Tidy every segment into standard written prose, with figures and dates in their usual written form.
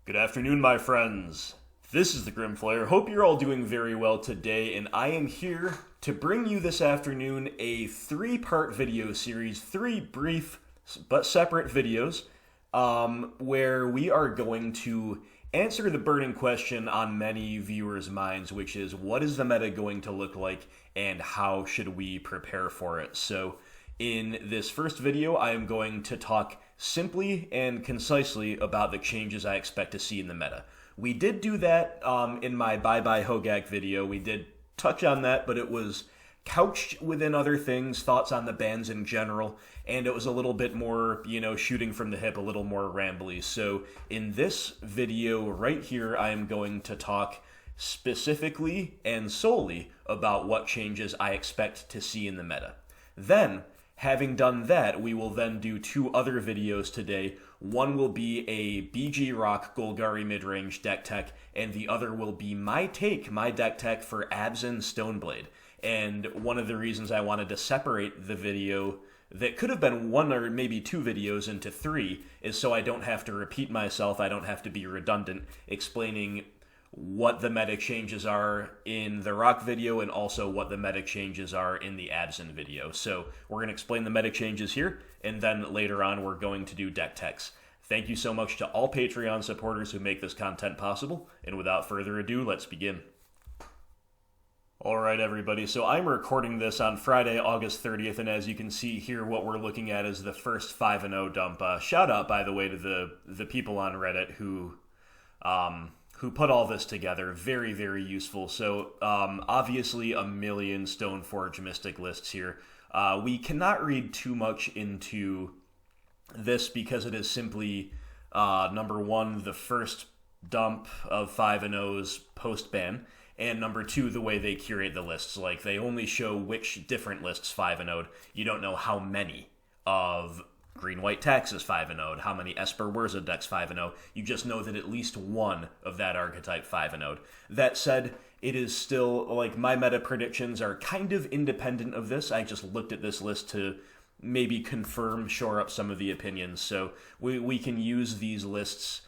Good afternoon, my friends. This is the Grimflayer. Hope you're all doing very well today, and I am here to bring you this afternoon a three-part video series, three brief but separate videos, where we are going to answer the burning question on many viewers' minds, which is, what is the meta going to look like, and how should we prepare for it? So, in this first video, I am going to talk simply and concisely about the changes I expect to see in the meta. We did do that in my Bye Bye Hogaak video. We did touch on that, but it was couched within other things, thoughts on the bans in general, and it was a little bit more, shooting from the hip, a little more rambly. So in this video right here, I am going to talk specifically and solely about what changes I expect to see in the meta. Then, having done that, we will then do two other videos today. One will be a BG Rock Golgari midrange deck tech, and the other will be my deck tech for Abzan Stoneblade. And one of the reasons I wanted to separate the video that could have been one or maybe two videos into three is so I don't have to repeat myself, I don't have to be redundant, explaining what the meta changes are in the Rock video and also what the meta changes are in the Abzan video. So we're going to explain the meta changes here, and then later on we're going to do deck techs. Thank you so much to all Patreon supporters who make this content possible, and without further ado, let's begin. Alright everybody, so I'm recording this on Friday, August 30th, and as you can see here, what we're looking at is the first 5-0 dump. Shout out, by the way, to the people on Reddit who put all this together. Very, very useful. So, obviously a million Stoneforge Mystic lists here. We cannot read too much into this because it is simply, number one, the first dump of 5-0s post-ban, and number two, the way they curate the lists. Like, they only show which different lists 5-0'd. You don't know how many of Green-White Tax is 5-0'd, how many Esper Urza decks 5-0. You just know that at least one of that archetype 5-0'd. That said, it is still, like, my meta predictions are kind of independent of this. I just looked at this list to maybe confirm, shore up some of the opinions. So we can use these lists,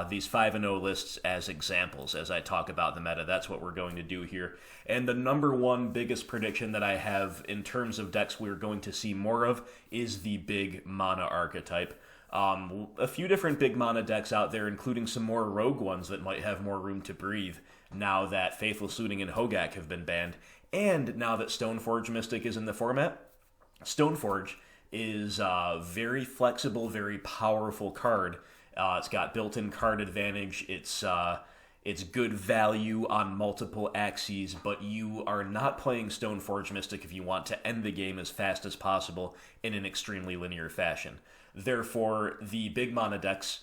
these 5-0 lists as examples as I talk about the meta. That's what we're going to do here. And the number one biggest prediction that I have in terms of decks we're going to see more of is the big mana archetype. A few different big mana decks out there, including some more rogue ones that might have more room to breathe now that Faithless Looting and Hogaak have been banned, and now that Stoneforge Mystic is in the format. Stoneforge is a very flexible, very powerful card. It's got built-in card advantage. It's good value on multiple axes, but you are not playing Stoneforge Mystic if you want to end the game as fast as possible in an extremely linear fashion. Therefore, the big mana decks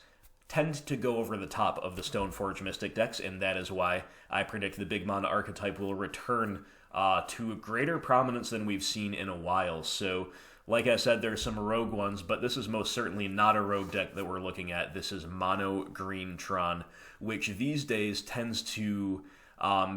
tend to go over the top of the Stoneforge Mystic decks, and that is why I predict the big mana archetype will return to greater prominence than we've seen in a while. So, like I said, there's some rogue ones, but this is most certainly not a rogue deck that we're looking at. This is mono green Tron, which these days tends to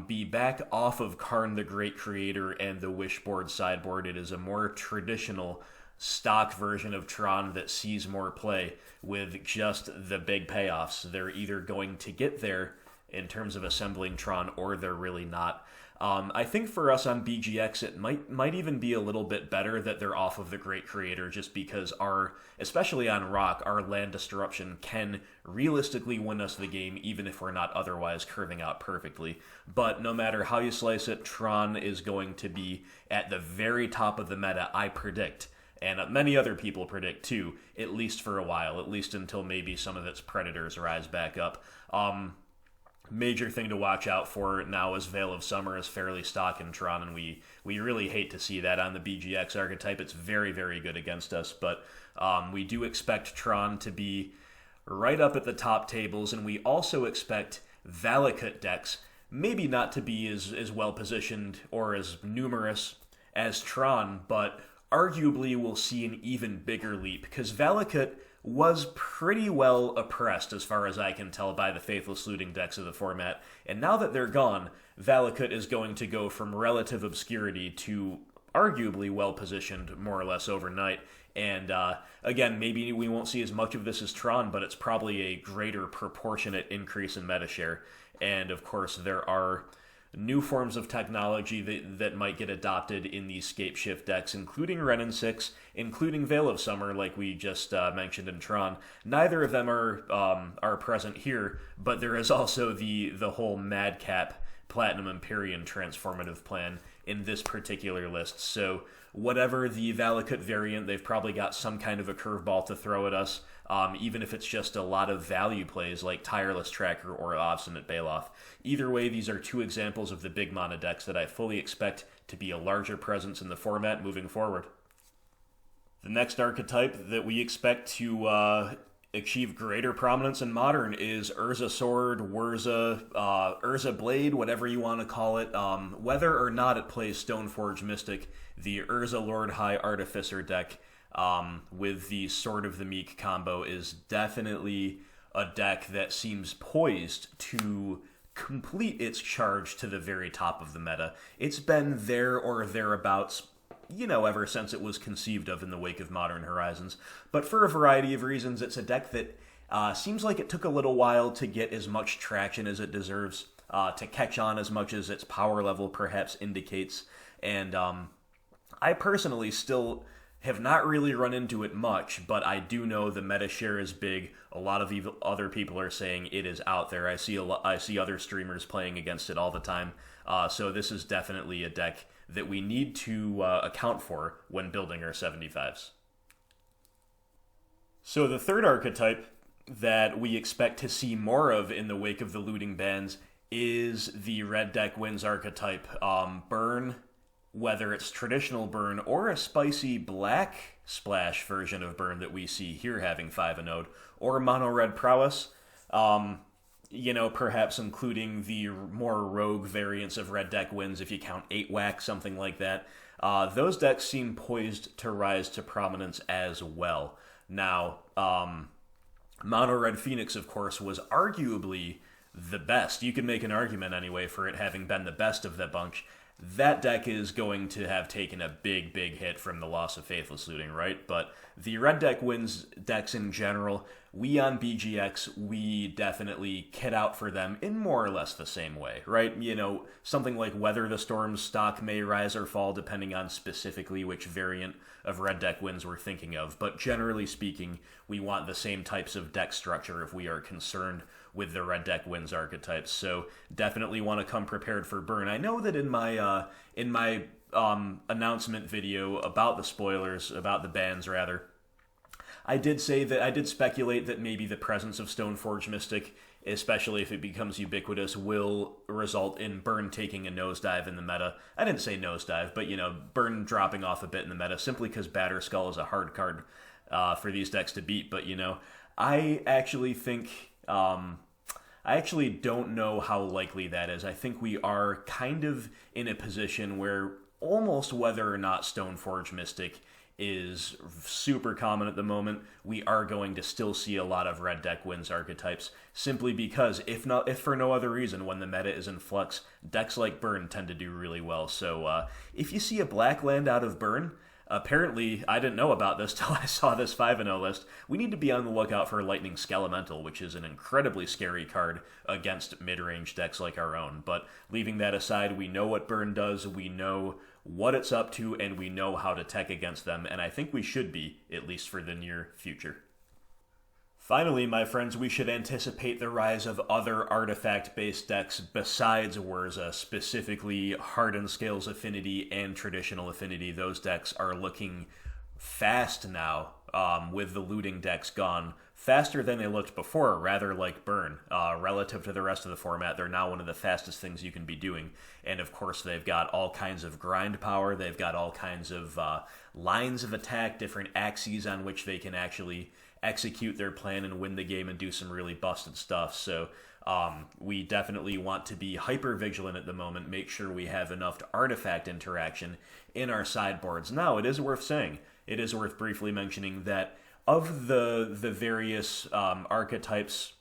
be back off of Karn the Great Creator and the Wishboard sideboard. It is a more traditional stock version of Tron that sees more play with just the big payoffs. They're either going to get there in terms of assembling Tron, or they're really not. I think for us on BGX, it might even be a little bit better that they're off of the Great Creator, just because especially on Rock, our land disruption can realistically win us the game, even if we're not otherwise curving out perfectly. But no matter how you slice it, Tron is going to be at the very top of the meta, I predict. And many other people predict too, at least for a while, at least until maybe some of its predators rise back up. Major thing to watch out for now is Veil of Summer is fairly stock in Tron, and we really hate to see that on the BGX archetype. It's very, very good against us, but we do expect Tron to be right up at the top tables, and we also expect Valakut decks maybe not to be as well positioned or as numerous as Tron, but arguably we'll see an even bigger leap, because Valakut was pretty well oppressed, as far as I can tell, by the Faithless Looting decks of the format, and now that they're gone, Valakut is going to go from relative obscurity to arguably well positioned more or less overnight. And again, maybe we won't see as much of this as Tron, but it's probably a greater proportionate increase in meta share. And of course, there are new forms of technology that might get adopted in these Scape Shift decks, including Wrenn and 6, including Veil of Summer, like we just mentioned in Tron. Neither of them are present here, but there is also the whole Madcap Platinum Empyrean transformative plan in this particular list. So whatever the Valakut variant, they've probably got some kind of a curveball to throw at us, even if it's just a lot of value plays like Tireless Tracker or Obstinate Bailoff. Either way, these are two examples of the big mana decks that I fully expect to be a larger presence in the format moving forward. The next archetype that we expect to achieve greater prominence in Modern is Urza Sword, Urza Blade, whatever you want to call it. Whether or not it plays Stoneforge Mystic, the Urza Lord High Artificer deck with the Sword of the Meek combo is definitely a deck that seems poised to complete its charge to the very top of the meta. It's been there or thereabouts, ever since it was conceived of in the wake of Modern Horizons. But for a variety of reasons, it's a deck that seems like it took a little while to get as much traction as it deserves, to catch on as much as its power level perhaps indicates. And I personally still have not really run into it much, but I do know the meta share is big. A lot of other people are saying it is out there. I see other streamers playing against it all the time. So this is definitely a deck that we need to account for when building our 75s. So the third archetype that we expect to see more of in the wake of the looting bans is the red deck wins archetype. Burn, whether it's traditional Burn or a spicy black splash version of Burn that we see here having 5-0, or mono red prowess, perhaps including the more rogue variants of red deck wins if you count 8-whack, something like that. Those decks seem poised to rise to prominence as well. Now, mono red Phoenix, of course, was arguably the best. You can make an argument anyway for it having been the best of the bunch. That deck is going to have taken a big, big hit from the loss of Faithless Looting, right? But the red deck wins decks in general, we on BGX, we definitely kit out for them in more or less the same way, right? Something like Weather the Storm's stock may rise or fall depending on specifically which variant of red deck wins we're thinking of. But generally speaking, we want the same types of deck structure if we are concerned with the red deck wins archetypes. So definitely want to come prepared for Burn. I know that in my announcement video about the spoilers, about the bans rather, I did speculate that maybe the presence of Stoneforge Mystic, especially if it becomes ubiquitous, will result in Burn taking a nosedive in the meta. I didn't say nosedive, but Burn dropping off a bit in the meta simply because Batterskull is a hard card for these decks to beat. But I actually think I actually don't know how likely that is. I think we are kind of in a position where almost whether or not Stoneforge Mystic is super common at the moment, we are going to still see a lot of red deck wins archetypes, simply because, if for no other reason, when the meta is in flux, decks like Burn tend to do really well. So if you see a black land out of Burn, apparently, I didn't know about this till I saw this 5-0 list. We need to be on the lookout for Lightning Skelemental, which is an incredibly scary card against mid-range decks like our own. But leaving that aside, we know what Burn does, we know what it's up to, and we know how to tech against them, and I think we should be, at least for the near future. Finally, my friends, we should anticipate the rise of other artifact-based decks besides Urza, specifically Hardened Scales Affinity and Traditional Affinity. Those decks are looking fast now, with the looting decks gone. Faster than they looked before, rather like Burn. Relative to the rest of the format, they're now one of the fastest things you can be doing. And of course, they've got all kinds of grind power, they've got all kinds of lines of attack, different axes on which they can actually execute their plan and win the game and do some really busted stuff. So we definitely want to be hyper vigilant at the moment, make sure we have enough artifact interaction in our sideboards. Now, it is worth saying, it is worth briefly mentioning that of the various archetypes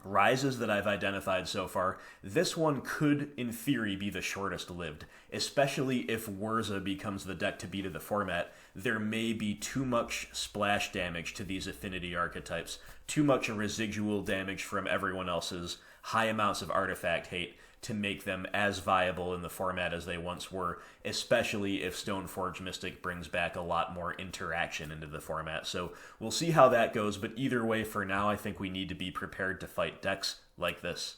rises that I've identified so far, this one could, in theory, be the shortest lived, especially if Urza becomes the deck to beat of the format. There may be too much splash damage to these affinity archetypes, too much residual damage from everyone else's high amounts of artifact hate to make them as viable in the format as they once were, especially if Stoneforge Mystic brings back a lot more interaction into the format. So we'll see how that goes, but either way, for now, I think we need to be prepared to fight decks like this.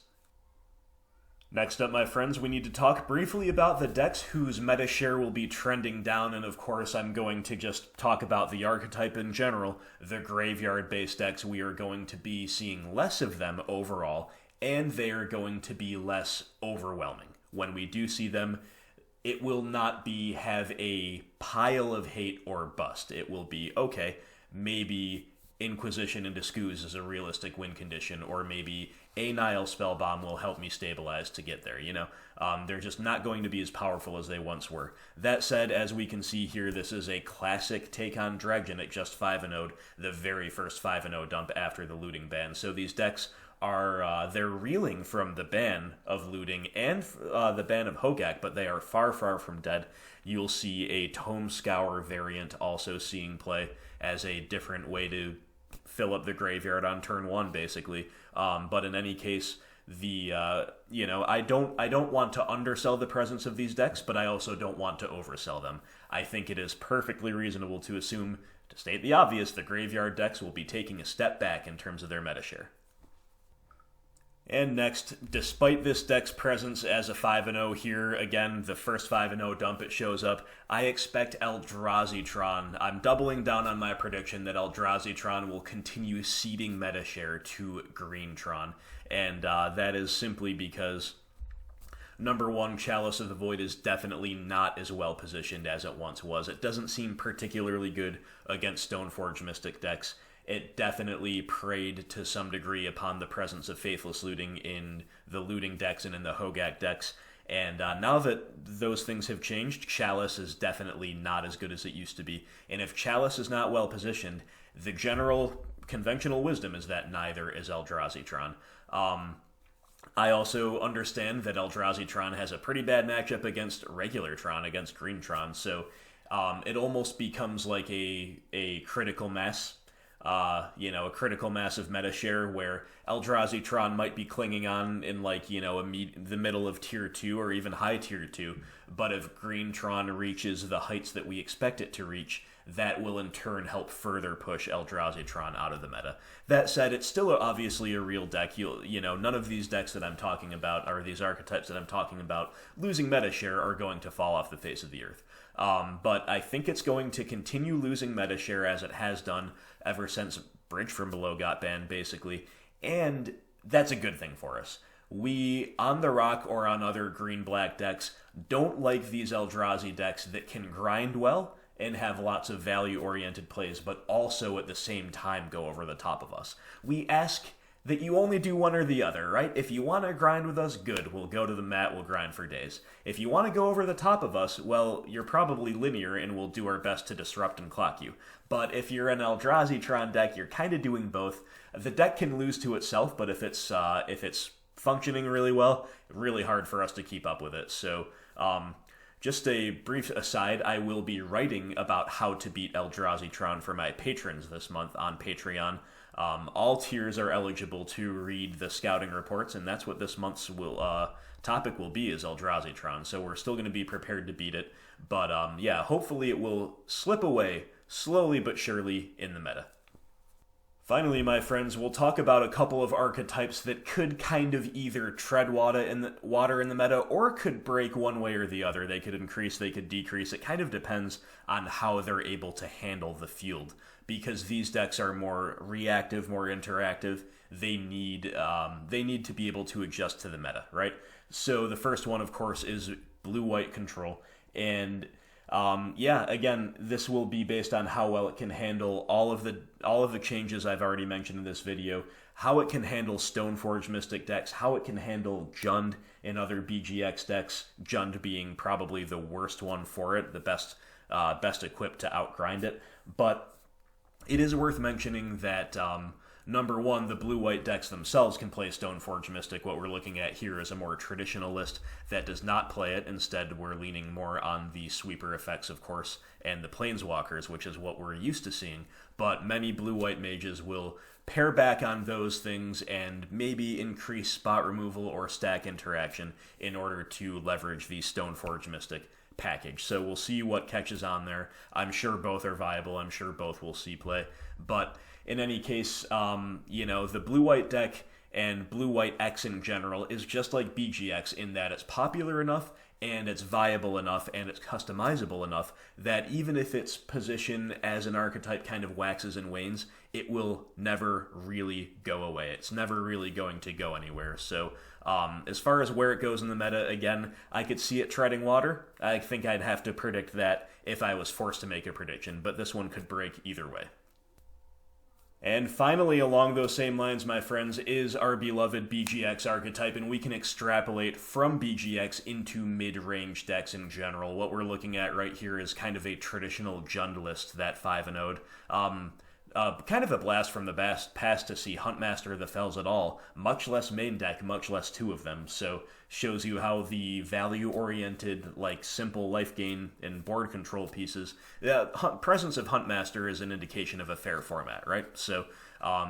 Next up, my friends, we need to talk briefly about the decks whose meta share will be trending down, and of course I'm going to just talk about the archetype in general. The graveyard-based decks, we are going to be seeing less of them overall, and they are going to be less overwhelming. When we do see them, it will not be have a pile of hate or bust. It will be, okay, maybe Inquisition into Scooze is a realistic win condition, or maybe a Nile Spellbomb will help me stabilize to get there, they're just not going to be as powerful as they once were. That said, as we can see here, this is a classic take on Dragon at just 5-0'd, the very first 5-0 dump after the looting ban. So these decks are they're reeling from the ban of looting and the ban of Hogaak, but they are far, far from dead. You'll see a Tome Scour variant also seeing play as a different way to fill up the graveyard on turn one, basically. But in any case, I don't want to undersell the presence of these decks, but I also don't want to oversell them. I think it is perfectly reasonable to assume, to state the obvious, the graveyard decks will be taking a step back in terms of their meta share. And next, despite this deck's presence as a 5-0 here, again, the first 5-0 dump it shows up, I expect Eldrazi Tron. I'm doubling down on my prediction that Eldrazi Tron will continue ceding meta share to Green Tron, and that is simply because, number one, Chalice of the Void is definitely not as well positioned as it once was. It doesn't seem particularly good against Stoneforge Mystic decks. It definitely preyed to some degree upon the presence of Faithless Looting in the looting decks and in the Hogaak decks. And now that those things have changed, Chalice is definitely not as good as it used to be. And if Chalice is not well positioned, the general conventional wisdom is that neither is Eldrazi Tron. I also understand that Eldrazi Tron has a pretty bad matchup against regular Tron, against Green Tron. So it almost becomes like a critical mass. A critical mass of meta share where Eldrazi Tron might be clinging on in the middle of tier 2 or even high tier 2, but if Green Tron reaches the heights that we expect it to reach, that will in turn help further push Eldrazi Tron out of the meta. That said, it's still obviously a real deck. None of these decks that I'm talking about, or these archetypes that I'm talking about, losing meta share are going to fall off the face of the earth. But I think it's going to continue losing meta share as it has done ever since Bridge from Below got banned, basically. And that's a good thing for us. We, on the Rock or on other green-black decks, don't like these Eldrazi decks that can grind well and have lots of value-oriented plays, but also at the same time go over the top of us. We ask that you only do one or the other, right? If you want to grind with us, good. We'll go to the mat, we'll grind for days. If you want to go over the top of us, well, you're probably linear and we'll do our best to disrupt and clock you. But if you're an Eldrazi Tron deck, you're kind of doing both. The deck can lose to itself, but if it's functioning really well, really hard for us to keep up with it. So, just a brief aside, I will be writing about how to beat Eldrazi Tron for my patrons this month on Patreon. All tiers are eligible to read the scouting reports, and that's what this month's topic will be, is Eldrazi Tron. So we're still going to be prepared to beat it, but hopefully it will slip away slowly but surely in the meta. Finally, my friends, we'll talk about a couple of archetypes that could kind of either tread water in the meta or could break one way or the other. They could increase, they could decrease. It kind of depends on how they're able to handle the field, because these decks are more reactive, more interactive. They need to be able to adjust to the meta, right? So the first one, of course, is blue-white control, and again, this will be based on how well it can handle all of the changes I've already mentioned in this video, how it can handle Stoneforge Mystic decks, how it can handle Jund and other BGX decks, Jund being probably the worst one for it, the best equipped to outgrind it. But it is worth mentioning that number one, the blue-white decks themselves can play Stoneforge Mystic. What we're looking at here is a more traditional list that does not play it. Instead, we're leaning more on the sweeper effects, of course, and the planeswalkers, which is what we're used to seeing. But many blue-white mages will pair back on those things and maybe increase spot removal or stack interaction in order to leverage the Stoneforge Mystic package. So we'll see what catches on there. I'm sure both are viable. I'm sure both will see play. But in any case, the blue-white deck and blue-white X in general is just like BGX in that it's popular enough and it's viable enough and it's customizable enough that even if its position as an archetype kind of waxes and wanes, it will never really go away. It's never really going to go anywhere. So as far as where it goes in the meta, again, I could see it treading water. I think I'd have to predict that if I was forced to make a prediction, but this one could break either way. And finally, along those same lines, my friends, is our beloved BGX archetype, and we can extrapolate from BGX into mid-range decks in general. What we're looking at right here is kind of a traditional Jund list, that 5-0'd. Kind of a blast from the past to see Huntmaster the Fells at all, much less main deck, much less two of them, so shows you how the value-oriented, simple life gain and board control pieces, the presence of Huntmaster is an indication of a fair format, right? So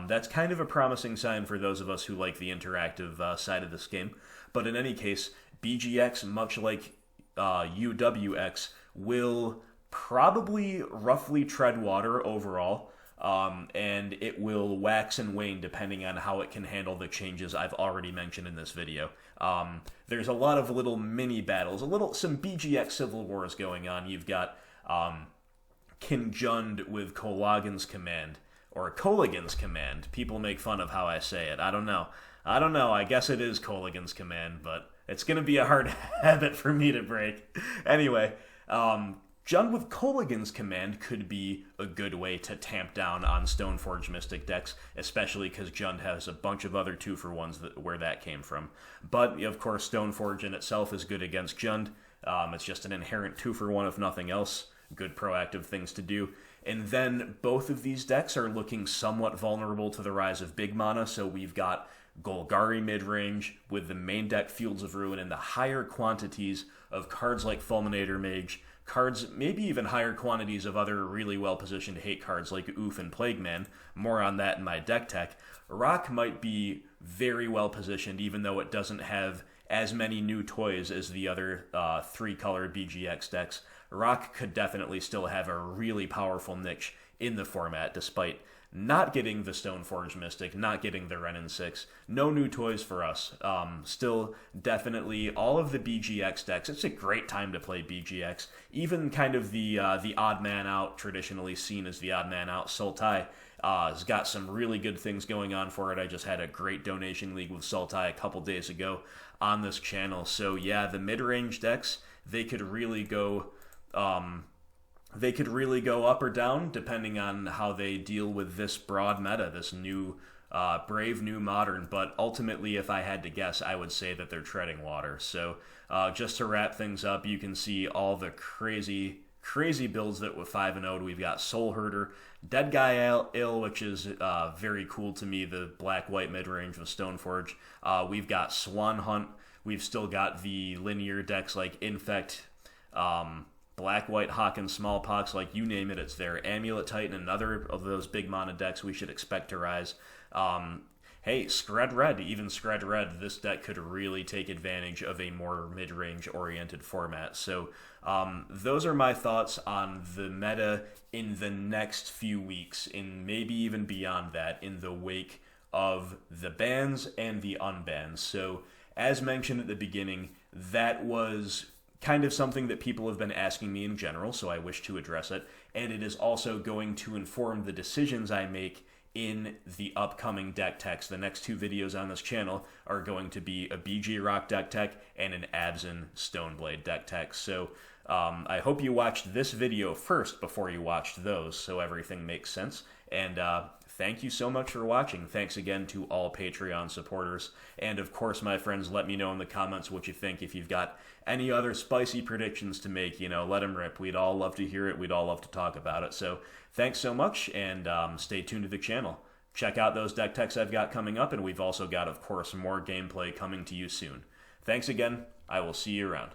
that's kind of a promising sign for those of us who like the interactive side of this game. But in any case, BGX, much like UWX, will probably roughly tread water overall. And it will wax and wane depending on how it can handle the changes I've already mentioned in this video. There's a lot of little mini battles, some BGX civil wars going on. You've got Kinjund with Kolagan's Command, or Coligan's Command. People make fun of how I say it. I don't know. I guess it is Coligan's Command, but it's going to be a hard habit for me to break. Anyway, Jund with Coligan's Command could be a good way to tamp down on Stoneforge Mystic decks, especially because Jund has a bunch of other 2-for-1s where that came from. But, of course, Stoneforge in itself is good against Jund. It's just an inherent 2-for-1 if nothing else. Good proactive things to do. And then both of these decks are looking somewhat vulnerable to the rise of big mana, so we've got Golgari mid-range with the main deck Fields of Ruin and the higher quantities of cards like Fulminator Mage, cards, maybe even higher quantities of other really well-positioned hate cards like Oof and Plague Man. More on that in my deck tech. Rock might be very well-positioned, even though it doesn't have as many new toys as the other 3-color BGX decks. Rock could definitely still have a really powerful niche in the format, despite not getting the Stoneforge Mystic, not getting the Renin 6. No new toys for us. Still, definitely, all of the BGX decks, it's a great time to play BGX. Even kind of the odd man out, traditionally seen as the odd man out, Sultai, has got some really good things going on for it. I just had a great donation league with Sultai a couple days ago on this channel. So yeah, the mid-range decks, they could really go up or down depending on how they deal with this broad meta, this new, brave new modern. But ultimately, if I had to guess, I would say that they're treading water. So just to wrap things up, you can see all the crazy builds that with 5-0'd. We've got Soul Herder, Dead Guy Ill, which is very cool to me, the black-white mid-range with Stoneforge. We've got Swan Hunt. We've still got the linear decks like Infect, Black, White, Hawk, and Smallpox, like you name it, it's there. Amulet Titan, another of those big mana decks we should expect to rise. Hey, Scred Red, even Scred Red, this deck could really take advantage of a more mid-range oriented format. So those are my thoughts on the meta in the next few weeks, and maybe even beyond that, in the wake of the bans and the unbans. So as mentioned at the beginning, that was kind of something that people have been asking me in general, so I wish to address it, and it is also going to inform the decisions I make in the upcoming deck techs. The next 2 videos on this channel are going to be a BG Rock deck tech and an Abzan Stoneblade deck tech. So I hope you watched this video first before you watched those, so everything makes sense. And thank you so much for watching. Thanks again to all Patreon supporters. And of course, my friends, let me know in the comments what you think. If you've got any other spicy predictions to make, let them rip. We'd all love to hear it. We'd all love to talk about it. So thanks so much, and stay tuned to the channel. check out those deck techs I've got coming up, and we've also got, of course, more gameplay coming to you soon. Thanks again. I will see you around.